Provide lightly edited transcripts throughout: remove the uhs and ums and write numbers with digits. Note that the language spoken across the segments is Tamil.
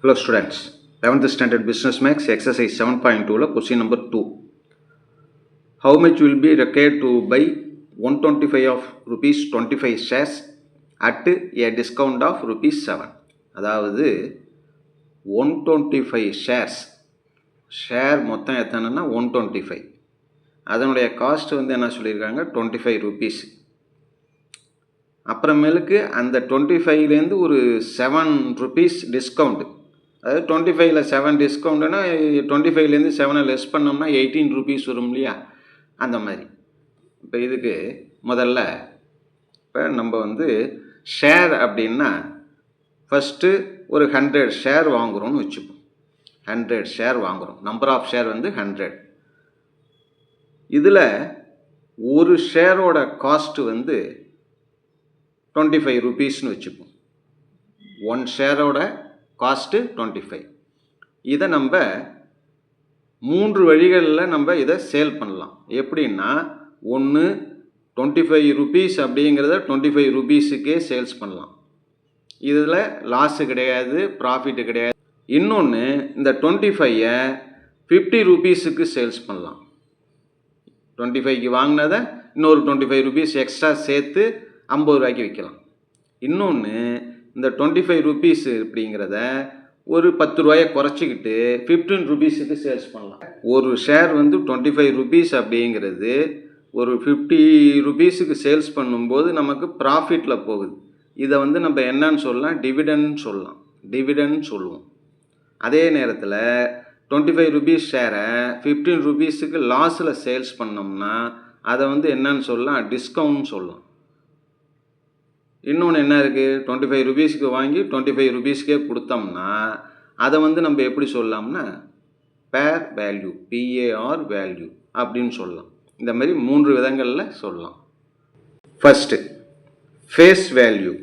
Hello students, 11th standard business max exercise 7.2 question number 2. How much will be required to buy 125 of rupees 25 shares at a discount of rupees 7? அதாவது 125 ஷேர் மொத்தம் எத்தனைன்னா 125. அதனுடைய காஸ்ட் வந்து என்ன சொல்லியிருக்காங்க 25 ருபீஸ். அப்புறமேலுக்கு அந்த 25லேருந்து ஒரு 7 ருபீஸ் டிஸ்கவுண்ட், அதாவது 25ல் 7 டிஸ்கவுண்ட்னா 25லேருந்து 7 லெஸ் பண்ணோம்னா 18 ருபீஸ் வரும் இல்லையா, அந்த மாதிரி. இப்போ இதுக்கு முதல்ல இப்போ நம்ம வந்து ஷேர் அப்படின்னா ஃபஸ்ட்டு ஒரு 100 ஷேர் வாங்குகிறோம்னு வச்சுப்போம். 100 ஷேர் வாங்குகிறோம், நம்பர் ஆஃப் ஷேர் வந்து 100. இதில் ஒரு ஷேரோட காஸ்ட்டு வந்து 25 ருபீஸ்னு வச்சுப்போம். ஒன் ஷேரோட காஸ்ட்டு 25. இதை நம்ம 3 வழிகளில் நம்ம இதை சேல் பண்ணலாம். எப்படின்னா, ஒன்று 25 ருபீஸ் அப்படிங்கிறத 25 ருபீஸுக்கே சேல்ஸ் பண்ணலாம். இதில் லாஸு கிடையாது, ப்ராஃபிட்டு கிடையாது. இன்னொன்று, இந்த 25ஐ 50 ருபீஸுக்கு சேல்ஸ் பண்ணலாம். 25க்கு வாங்கினதை இன்னொரு 25 ருபீஸ் எக்ஸ்ட்ரா சேர்த்து 50 ரூபாய்க்கு விற்கலாம். இன்னொன்று, இந்த 25 ருபீஸ் அப்படிங்கிறத ஒரு 10 ரூபாயை குறைச்சிக்கிட்டு 15 ருபீஸுக்கு சேல்ஸ் பண்ணலாம். ஒரு ஷேர் வந்து 25 ருபீஸ் அப்படிங்கிறது ஒரு 50 ருபீஸுக்கு சேல்ஸ் பண்ணும்போது நமக்கு ப்ராஃபிட்டில் போகுது. இதை வந்து நம்ம என்னன்னு சொல்லலாம், டிவிடெண்ட் சொல்லுவோம். அதே நேரத்தில் 25 ருபீஸ் ஷேரை 15 ருபீஸுக்கு லாஸில் சேல்ஸ் பண்ணோம்னா அதை வந்து என்னன்னு சொல்லலாம், டிஸ்கவுண்ட் சொல்லலாம். இன்னொன்று என்ன இருக்குது, 25 ருபீஸுக்கு வாங்கி 25 ருபீஸ்க்கே கொடுத்தோம்னா அதை வந்து நம்ம எப்படி சொல்லலாம்னா பேர் வேல்யூ, பிஏஆர் வேல்யூ அப்படின்னு சொல்லலாம். இந்த மாதிரி 3 விதங்களில் சொல்லலாம். First face value.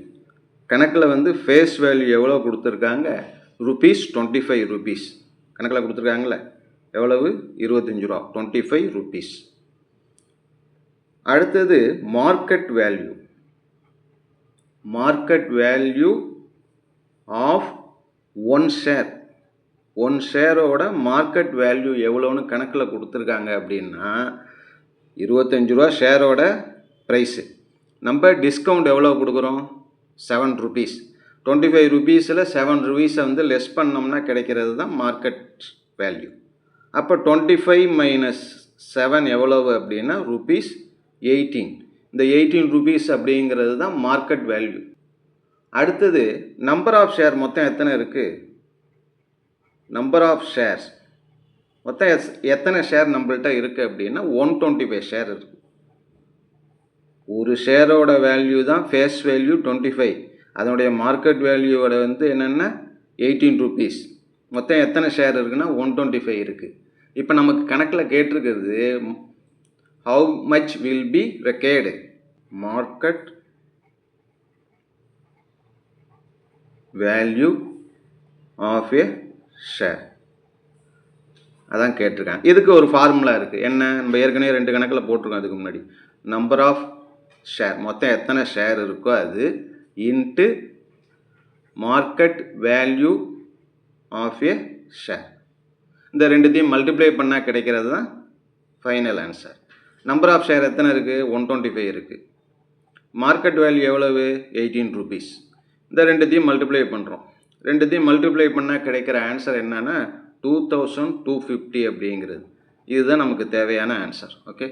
கணக்கில் வந்து ஃபேஸ் வேல்யூ எவ்வளோ கொடுத்துருக்காங்க, ருபீஸ் 25 ருபீஸ் கணக்கில் கொடுத்துருக்காங்களே, எவ்வளவு 25 ரூபா, 25 ருபீஸ். அடுத்தது market value. Market value of one ஷேரோட மார்க்கெட் வேல்யூ எவ்வளோன்னு கணக்கில் கொடுத்துருக்காங்க அப்படின்னா 25 ரூபா ஷேரோட ப்ரைஸு. நம்ம டிஸ்கவுண்ட் எவ்வளோ கொடுக்குறோம், 7 ருபீஸ். 25 ருபீஸில் 7 ருபீஸை வந்து லெஸ் பண்ணோம்னா கிடைக்கிறது தான் மார்க்கெட் வேல்யூ. அப்போ 25 மைனஸ் 7 எவ்வளவு அப்படின்னா ருபீஸ் 18. இந்த 18 ருபீஸ் அப்படிங்கிறது தான் மார்க்கெட் வேல்யூ. அடுத்தது நம்பர் ஆஃப் ஷேர் மொத்தம் எத்தனை இருக்குது, நம்பர் ஆஃப் ஷேர்ஸ் மொத்தம் எத்தனை ஷேர் நம்மள்கிட்ட இருக்குது அப்படின்னா 125 ஷேர் இருக்குது. ஒரு ஷேரோட வேல்யூ தான் ஃபேஸ் வேல்யூ 25, அதனுடைய மார்க்கெட் வேல்யூவோட வந்து என்னென்னா 18 ருபீஸ். மொத்தம் எத்தனை ஷேர் இருக்குன்னா 125 இருக்குது. இப்போ நமக்கு கணக்கில் கேட்டிருக்கிறது how much will be required, market value of a share, அதான் கேட்டிருக்காங்க. இதுக்கு ஒரு ஃபார்முலா இருக்குது. என்ன, நம்ம ஏற்கனவே 2 கணக்கில் போட்டிருக்கோம் அதுக்கு முன்னாடி. நம்பர் ஆஃப் ஷேர் மொத்தம் எத்தனை ஷேர் இருக்கோ அது into market value of a share. இந்த ரெண்டுத்தையும் மல்டிப்ளை பண்ணால் கிடைக்கிறது தான் final answer. Number of share எத்தனை இருக்குது, 125 இருக்குது. மார்க்கெட் வேல்யூ எவ்வளவு, 18 ருபீஸ். இந்த ரெண்டுத்தையும் மல்டிப்ளை பண்ணுறோம். ரெண்டுத்தையும் மல்டிப்ளை பண்ணால் கிடைக்கிற ஆன்சர் என்னன்னா 2250 அப்படிங்கிறது. இதுதான் நமக்கு தேவையான ஆன்சர். ஓகே.